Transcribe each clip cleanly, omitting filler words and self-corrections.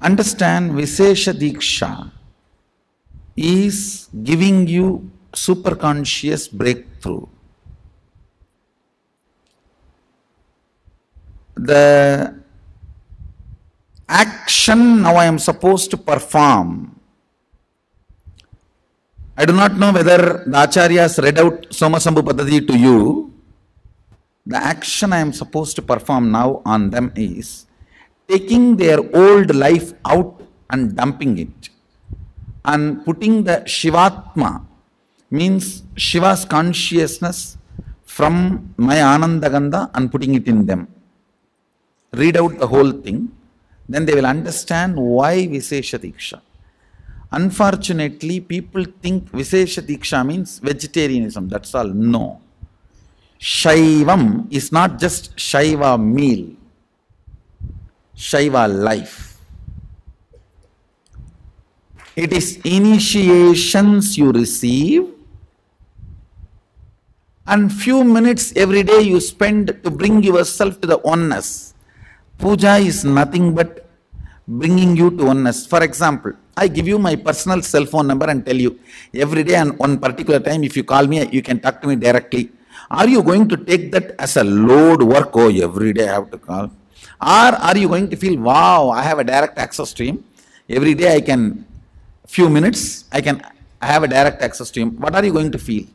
Understand, Vishesha Diksha is giving you superconscious breakthrough. The action now I am supposed to perform. I do not know whether the Acharyas read out Somasambhu Paddhati to you. The action I am supposed to perform now on them is taking their old life out and dumping it, and putting the Shivatma, means Shiva's consciousness, from my Anandagandha and putting it in them. Read out the whole thing, then they will understand why Vishesha Diksha. Unfortunately, people think Vishesha Diksha means vegetarianism, that's all. No. Shaivam is not just Shaiva meal, Shaiva life. It is initiations you receive, and few minutes every day you spend to bring yourself to the oneness. Puja is nothing but bringing you to oneness. For example, I give you my personal cell phone number and tell you, every day and one particular time if you call me, you can talk to me directly. Are you going to take that as a load work? Oh, every day I have to call. Or are you going to feel, wow, I have a direct access to him. Every day I can, few minutes, I have a direct access to him. What are you going to feel?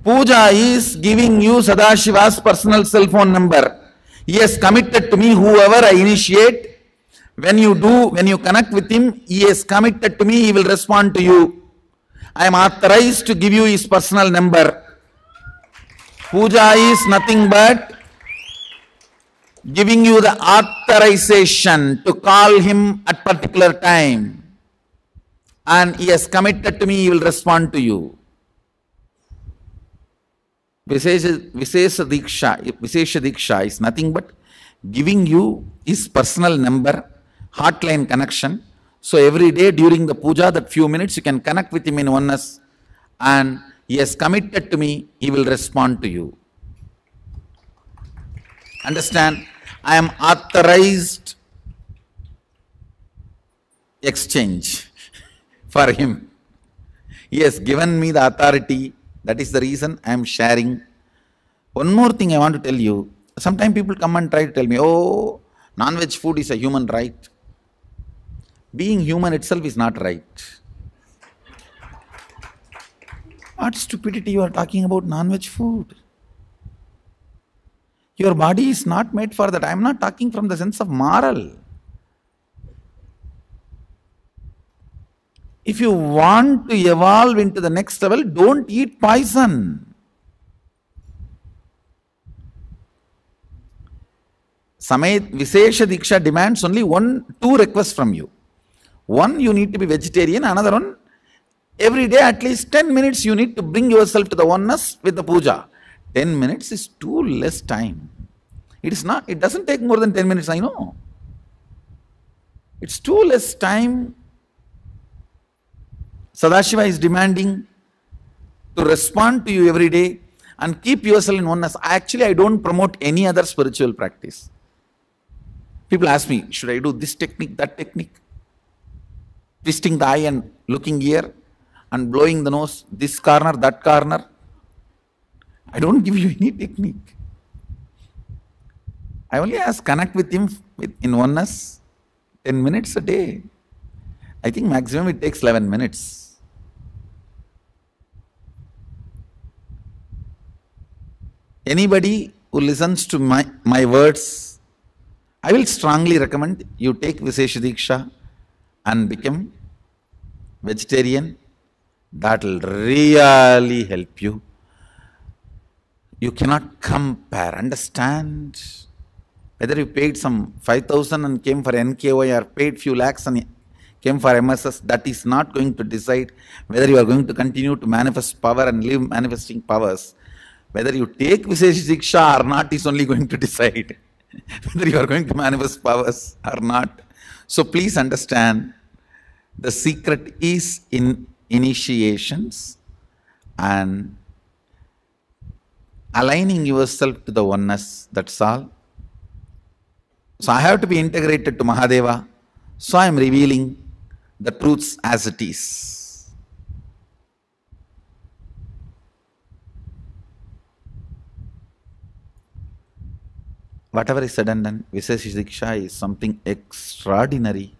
Puja is giving you Sadashiva's personal cell phone number. He has committed to me, whoever I initiate. When you connect with him, he is committed to me, he will respond to you. I am authorized to give you his personal number. Puja is nothing but giving you the authorization to call him at particular time. And he has committed to me, he will respond to you. Vishesha Diksha is nothing but giving you his personal number, hotline connection. So every day during the puja, that few minutes you can connect with him in oneness, and he has committed to me, he will respond to you. Understand? I am authorized exchange for him. He has given me the authority. That is the reason I am sharing. One more thing I want to tell you. Sometimes people come and try to tell me, oh, non-veg food is a human right. Being human itself is not right. What stupidity you are talking about non-veg food? Your body is not made for that. I am not talking from the sense of moral. If you want to evolve into the next level, don't eat poison. Vishesha Diksha demands only two requests from you. One, you need to be vegetarian. Another one, every day at least 10 minutes you need to bring yourself to the oneness with the puja. 10 minutes is too less time. It doesn't take more than 10 minutes, I know. It's too less time. Sadashiva is demanding to respond to you every day and keep yourself in oneness. Actually, I don't promote any other spiritual practice. People ask me, should I do this technique, that technique? Twisting the eye and looking here and blowing the nose, this corner, that corner. I don't give you any technique. I only ask, connect with him in oneness, 10 minutes a day. I think maximum it takes 11 minutes. Anybody who listens to my words, I will strongly recommend you take Vishesha Diksha and become vegetarian. That will really help you. You cannot compare, understand? Whether you paid some 5,000 and came for NKY or paid few lakhs and came for MSS, that is not going to decide whether you are going to continue to manifest power and live manifesting powers. Whether you take Vishesha Diksha or not is only going to decide whether you are going to manifest powers or not. So please understand, the secret is in initiations and aligning yourself to the oneness, that's all. So I have to be integrated to Mahadeva, so I am revealing the truths as it is. Whatever is said and done, Visesha Diksha is something extraordinary.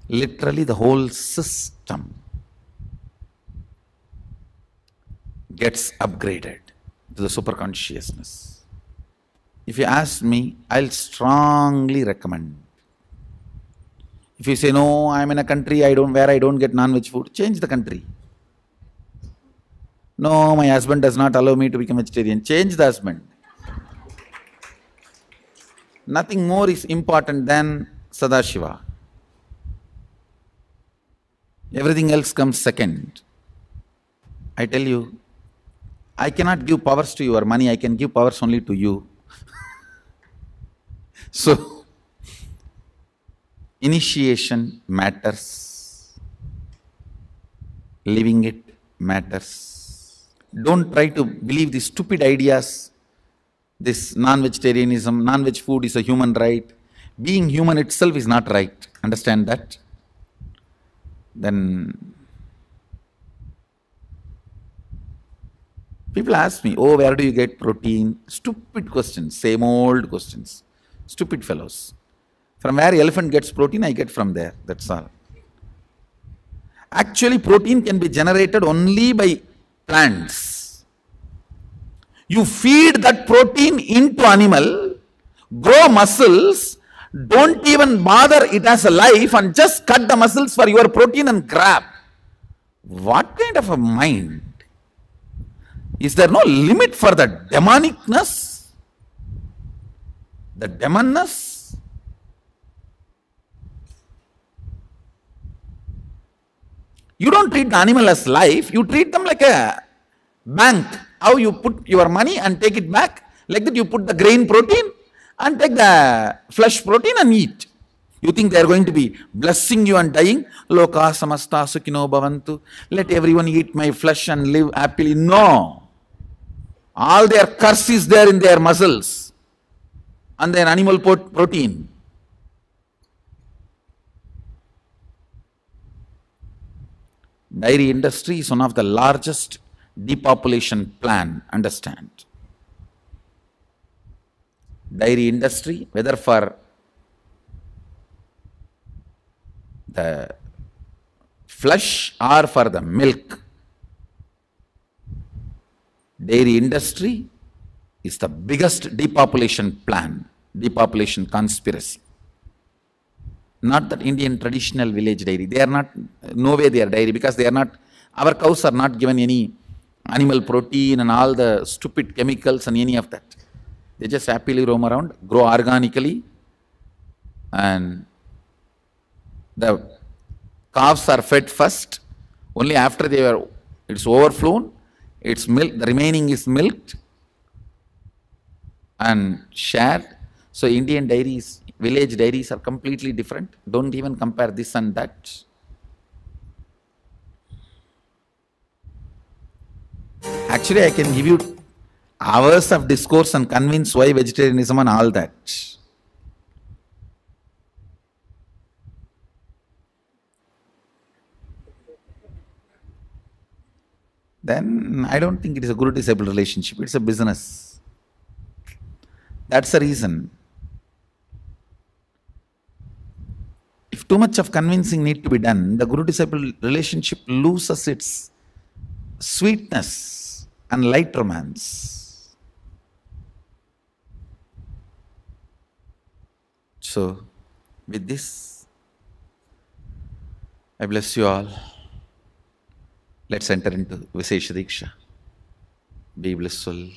Literally the whole system gets upgraded to the superconsciousness. If you ask me, I'll strongly recommend. If you say, no, I'm in a country where I don't get non-veg food, change the country. No, my husband does not allow me to become vegetarian, change the husband. Nothing more is important than Sadashiva. Everything else comes second. I tell you, I cannot give powers to your money, I can give powers only to you. So, initiation matters, living it matters. Don't try to believe these stupid ideas, this non-vegetarianism, non-veg food is a human right. Being human itself is not right, understand that? Then people ask me, oh, where do you get protein? Stupid questions, same old questions. Stupid fellows. From where elephant gets protein, I get from there, that's all. Actually, protein can be generated only by plants. You feed that protein into animal, grow muscles, don't even bother it as a life and just cut the muscles for your protein and grab. What kind of a mind? Is there no limit for the demonicness? The demonness? You don't treat the animal as life, you treat them like a bank. How you put your money and take it back, like that you put the grain protein and take the flesh protein and eat. You think they are going to be blessing you and dying? Loka samasta sukhino bhavantu. Let everyone eat my flesh and live happily. No. All their curse is there in their muscles and their animal protein. Dairy industry is one of the largest depopulation plan, understand. Dairy industry, whether for the flesh or for the milk, dairy industry is the biggest depopulation plan, depopulation conspiracy. Not that Indian traditional village dairy, they are not, no way they are dairy, because they are not, our cows are not given any animal protein and all the stupid chemicals and any of that. They just happily roam around, grow organically, and the calves are fed first, only after it's overflown, it's milk, the remaining is milked and shared. So Indian dairies, village dairies are completely different. Don't even compare this and that. Actually, I can give you hours of discourse and convince why vegetarianism and all that. Then I don't think it is a guru-disciple relationship, it's a business. That's the reason. If too much of convincing need to be done, the guru-disciple relationship loses its sweetness and light romance. So, with this, I bless you all. Let's enter into Visesha Diksha. Be blissful.